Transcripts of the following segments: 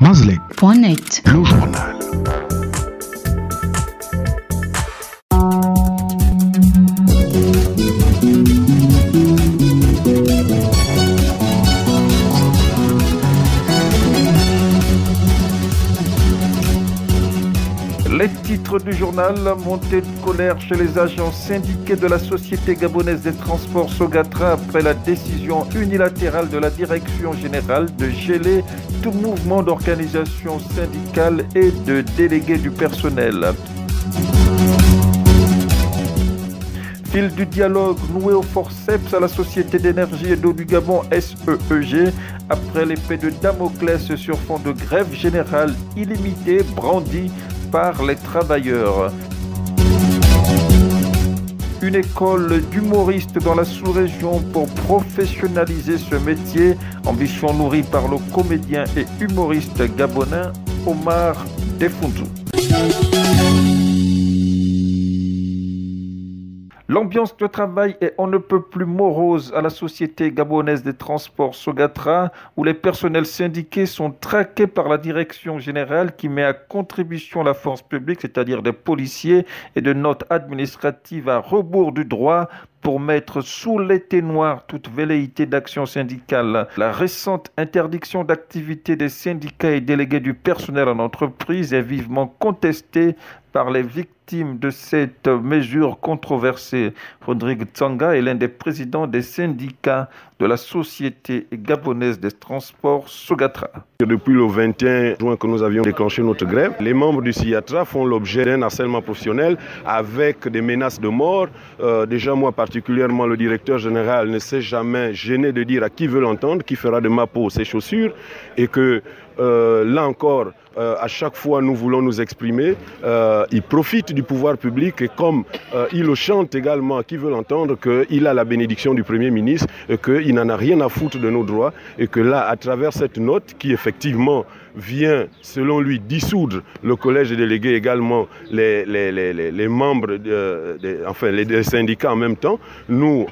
Mazleg.net. Le journal. Les titres du journal, montée de colère chez les agents syndiqués de la Société gabonaise des transports Sogatra après la décision unilatérale de la direction générale de geler tout mouvement d'organisation syndicale et de délégués du personnel. Fil du dialogue noué au forceps à la Société d'énergie et d'eau du Gabon SEEG après l'épée de Damoclès sur fond de grève générale illimitée brandie par les travailleurs. Une école d'humoristes dans la sous-région pour professionnaliser ce métier, ambition nourrie par le comédien et humoriste gabonais Omar Defunzu. L'ambiance de travail est on ne peut plus morose à la Société gabonaise des transports Sogatra, où les personnels syndiqués sont traqués par la direction générale qui met à contribution la force publique, c'est-à-dire des policiers et de notes administratives à rebours du droit, pour mettre sous l'été noir toute velléité d'action syndicale. La récente interdiction d'activité des syndicats et délégués du personnel en entreprise est vivement contestée par les victimes de cette mesure controversée. Rodrigue Tsanga est l'un des présidents des syndicats de la Société gabonaise des transports Sogatra. Depuis le 21 juin que nous avions déclenché notre grève, les membres du SIATRA font l'objet d'un harcèlement professionnel avec des menaces de mort. Déjà moi particulièrement, le directeur général ne s'est jamais gêné de dire à qui veut l'entendre, qui fera de ma peau ses chaussures, et que là encore, à chaque fois nous voulons nous exprimer, il profite du pouvoir public et comme il le chante également à qui veut l'entendre, qu'il a la bénédiction du Premier ministre, qu'il n'en a rien à foutre de nos droits et que là, à travers cette note qui effectivement vient, selon lui, dissoudre le collège des délégués, également les membres, les syndicats en même temps, nous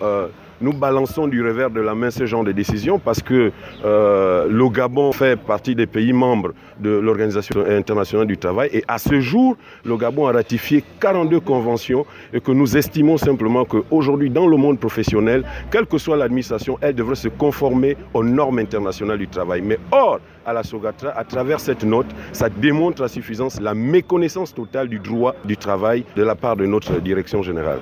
balançons du revers de la main ce genre de décision parce que le Gabon fait partie des pays membres de l'Organisation internationale du travail et à ce jour, le Gabon a ratifié 42 conventions et que nous estimons simplement qu'aujourd'hui, dans le monde professionnel, quelle que soit l'administration, elle devrait se conformer aux normes internationales du travail. Mais or, à la Sogatra, à travers cette note, ça démontre à suffisance la méconnaissance totale du droit du travail de la part de notre direction générale.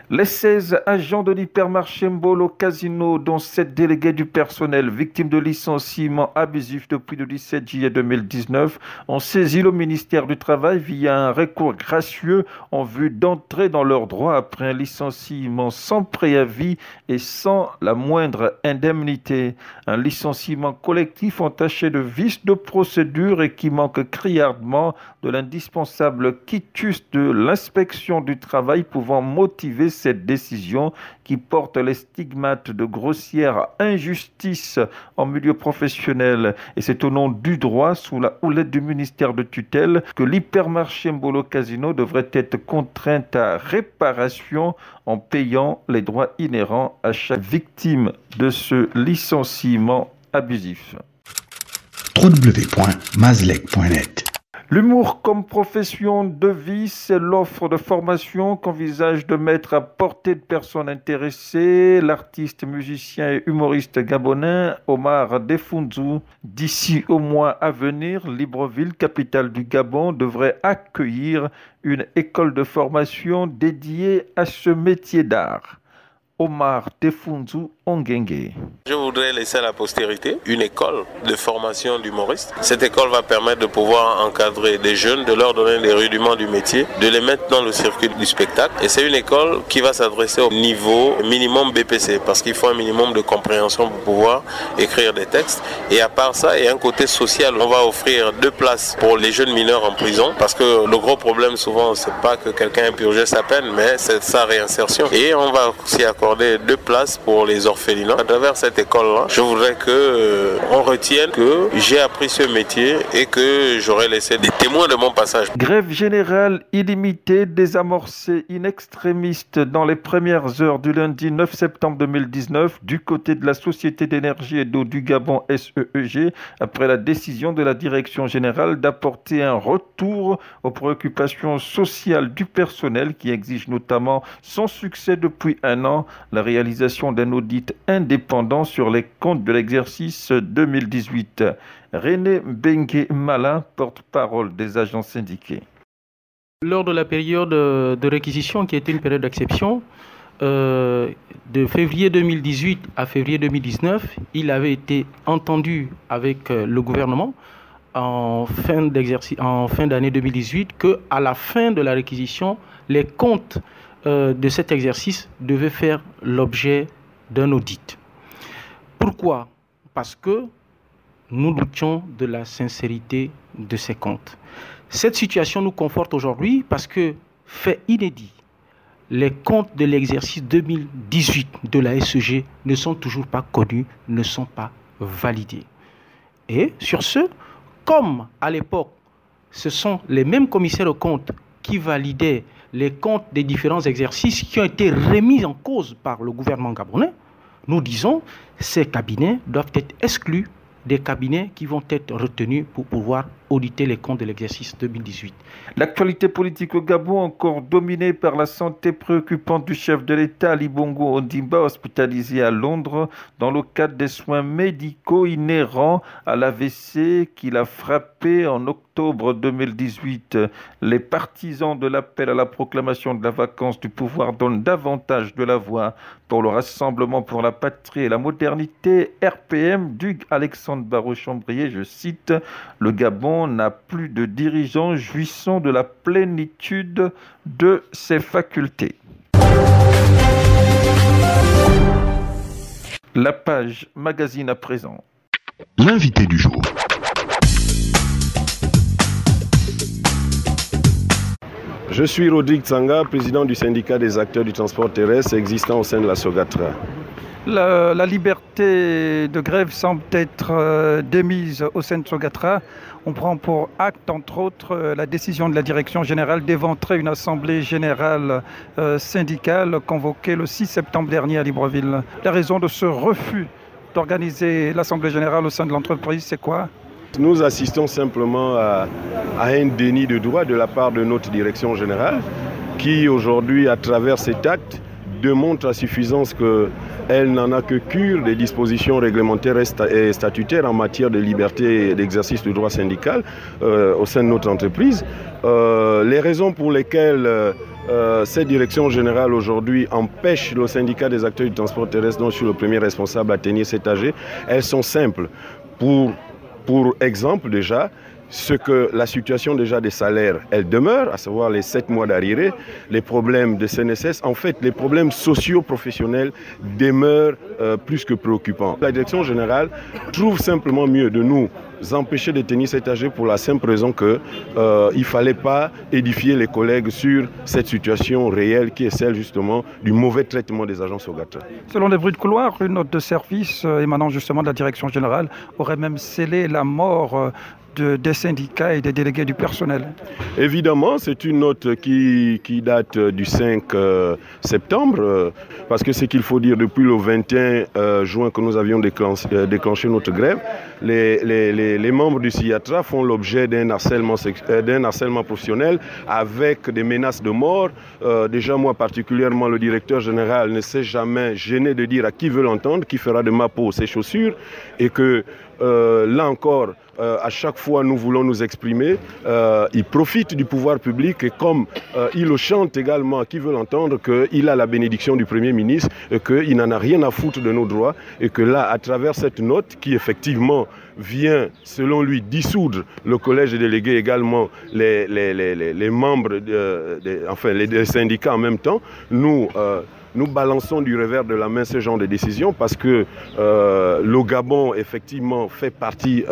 Les 16 agents de l'hypermarché Mbolo Casino, dont 7 délégués du personnel victimes de licenciements abusifs depuis le 17 juillet 2019, ont saisi le ministère du Travail via un recours gracieux en vue d'entrer dans leurs droits après un licenciement sans préavis et sans la moindre indemnité. Un licenciement collectif entaché de vices de procédure et qui manque criardement de l'indispensable quitus de l'inspection du travail pouvant motiver cette décision qui porte les stigmates de grossière injustice en milieu professionnel. Et c'est au nom du droit, sous la houlette du ministère de tutelle, que l'hypermarché Mbolo Casino devrait être contrainte à réparation en payant les droits inhérents à chaque victime de ce licenciement abusif. www.mazleg.net. L'humour comme profession de vie, c'est l'offre de formation qu'envisage de mettre à portée de personnes intéressées l'artiste, musicien et humoriste gabonais Omar Defunzu. D'ici au mois à venir, Libreville, capitale du Gabon, devrait accueillir une école de formation dédiée à ce métier d'art. Omar Defunzu Ongengue. Je voudrais laisser à la postérité une école de formation d'humoristes. Cette école va permettre de pouvoir encadrer des jeunes, de leur donner les rudiments du métier, de les mettre dans le circuit du spectacle. Et c'est une école qui va s'adresser au niveau minimum BPC parce qu'il faut un minimum de compréhension pour pouvoir écrire des textes. Et à part ça, il y a un côté social. On va offrir 2 places pour les jeunes mineurs en prison parce que le gros problème souvent, c'est pas que quelqu'un ait purgé sa peine, mais c'est sa réinsertion. Et on va aussi accorder 2 places pour les orphelins orphelinat. À travers cette école-là, je voudrais qu'on retienne que j'ai appris ce métier et que j'aurais laissé des témoins de mon passage. Grève générale illimitée désamorcée in extremis dans les premières heures du lundi 9 septembre 2019 du côté de la Société d'énergie et d'eau du Gabon SEEG après la décision de la direction générale d'apporter un retour aux préoccupations sociales du personnel qui exige notamment sans succès depuis un an la réalisation d'un audit indépendant sur les comptes de l'exercice 2018. René Bengue-Malin, porte-parole des agents syndiqués. Lors de la période de réquisition qui était une période d'exception, de février 2018 à février 2019, il avait été entendu avec le gouvernement en fin d'année 2018 qu'à la fin de la réquisition, les comptes de cet exercice devaient faire l'objet d'un audit. Pourquoi? Parce que nous doutions de la sincérité de ces comptes. Cette situation nous conforte aujourd'hui parce que, fait inédit, les comptes de l'exercice 2018 de la SEG ne sont toujours pas connus, ne sont pas validés. Et sur ce, comme à l'époque, ce sont les mêmes commissaires aux comptes qui validaient les comptes des différents exercices qui ont été remis en cause par le gouvernement gabonais, nous disons que ces cabinets doivent être exclus des cabinets qui vont être retenus pour pouvoir auditer les comptes de l'exercice 2018. L'actualité politique au Gabon, encore dominée par la santé préoccupante du chef de l'État, Ali Bongo Ondimba, hospitalisé à Londres dans le cadre des soins médicaux inhérents à l'AVC qu'il a frappé en octobre 2018. Les partisans de l'appel à la proclamation de la vacance du pouvoir donnent davantage de la voix pour le Rassemblement pour la patrie et la modernité, RPM, d'Hugues Alexandre Barreau-Chambrier, je cite, « Le Gabon n'a plus de dirigeants jouissant de la plénitude de ses facultés. » La page magazine à présent. L'invité du jour. Je suis Rodrigue Tsanga, président du syndicat des acteurs du transport terrestre existant au sein de la SOGATRA. La liberté de grève semble être démise au sein de SOGATRA. On prend pour acte, entre autres, la décision de la direction générale d'éventrer une assemblée générale syndicale convoquée le 6 septembre dernier à Libreville. La raison de ce refus d'organiser l'assemblée générale au sein de l'entreprise, c'est quoi ? Nous assistons simplement à un déni de droit de la part de notre direction générale qui aujourd'hui, à travers cet acte, démontre à suffisance qu'elle n'en a que cure des dispositions réglementaires et statutaires en matière de liberté et d'exercice du droit syndical au sein de notre entreprise. Les raisons pour lesquelles cette direction générale aujourd'hui empêche le syndicat des acteurs du transport terrestre, dont je suis le premier responsable à tenir cet AG, elles sont simples. Pour exemple déjà, ce que la situation déjà des salaires, elle demeure, à savoir les 7 mois d'arriérés, les problèmes de CNSS, en fait les problèmes socio-professionnels demeurent plus que préoccupants. La direction générale trouve simplement mieux de nous empêcher de tenir cet AG pour la simple raison qu'il ne fallait pas édifier les collègues sur cette situation réelle qui est celle justement du mauvais traitement des agents SOGATRA. Selon les bruits de couloir, une note de service émanant justement de la direction générale aurait même scellé la mort des syndicats et des délégués du personnel. Évidemment, c'est une note qui date du 5 septembre, parce que ce qu'il faut dire, depuis le 21 juin que nous avions déclenché notre grève, les membres du SIATRA font l'objet d'un harcèlement professionnel avec des menaces de mort. Déjà, moi particulièrement, le directeur général ne s'est jamais gêné de dire à qui veut l'entendre, qui fera de ma peau ses chaussures, et que là encore, à chaque fois nous voulons nous exprimer, il profite du pouvoir public et comme il le chante également, qui veut l'entendre, qu'il a la bénédiction du Premier ministre, qu'il n'en a rien à foutre de nos droits et que là, à travers cette note qui effectivement vient, selon lui, dissoudre le collège des délégués également, les membres, enfin les syndicats en même temps, nous nous balançons du revers de la main ce genre de décision parce que le Gabon, effectivement, fait partie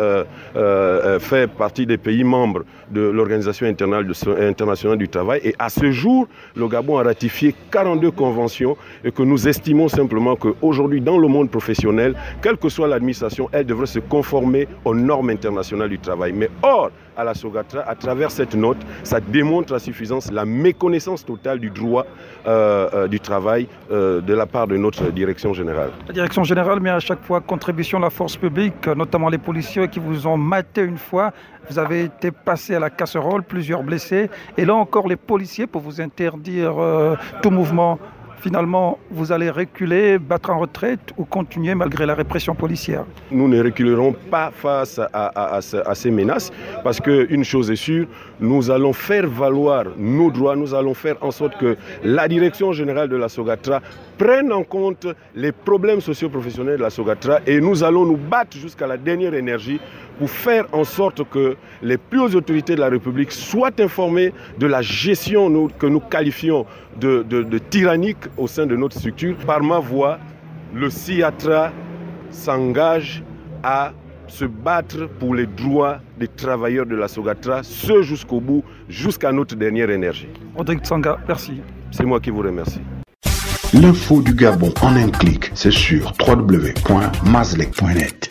des pays membres de l'Organisation internationale du travail. Et à ce jour, le Gabon a ratifié 42 conventions et que nous estimons simplement qu'aujourd'hui, dans le monde professionnel, quelle que soit l'administration, elle devrait se conformer aux normes internationales du travail. Mais or, à la SOGATRA, à travers cette note, ça démontre à suffisance la méconnaissance totale du droit du travail de la part de notre direction générale. La direction générale met à chaque fois contribution à la force publique, notamment les policiers qui vous ont maté une fois. Vous avez été passé à la casserole, plusieurs blessés. Et là encore, les policiers, pour vous interdire tout mouvement, finalement, vous allez reculer, battre en retraite ou continuer malgré la répression policière? Nous ne reculerons pas face à ces menaces parce qu'une chose est sûre, nous allons faire valoir nos droits, nous allons faire en sorte que la direction générale de la SOGATRA prenne en compte les problèmes socio-professionnels de la SOGATRA et nous allons nous battre jusqu'à la dernière énergie pour faire en sorte que les plus hautes autorités de la République soient informées de la gestion que nous qualifions de tyrannique au sein de notre structure. Par ma voix, le SIATRA s'engage à se battre pour les droits des travailleurs de la SOGATRA, ce jusqu'au bout, jusqu'à notre dernière énergie. Rodrigue Tsanga, merci. C'est moi qui vous remercie. L'info du Gabon en un clic, c'est sur www.mazlec.net.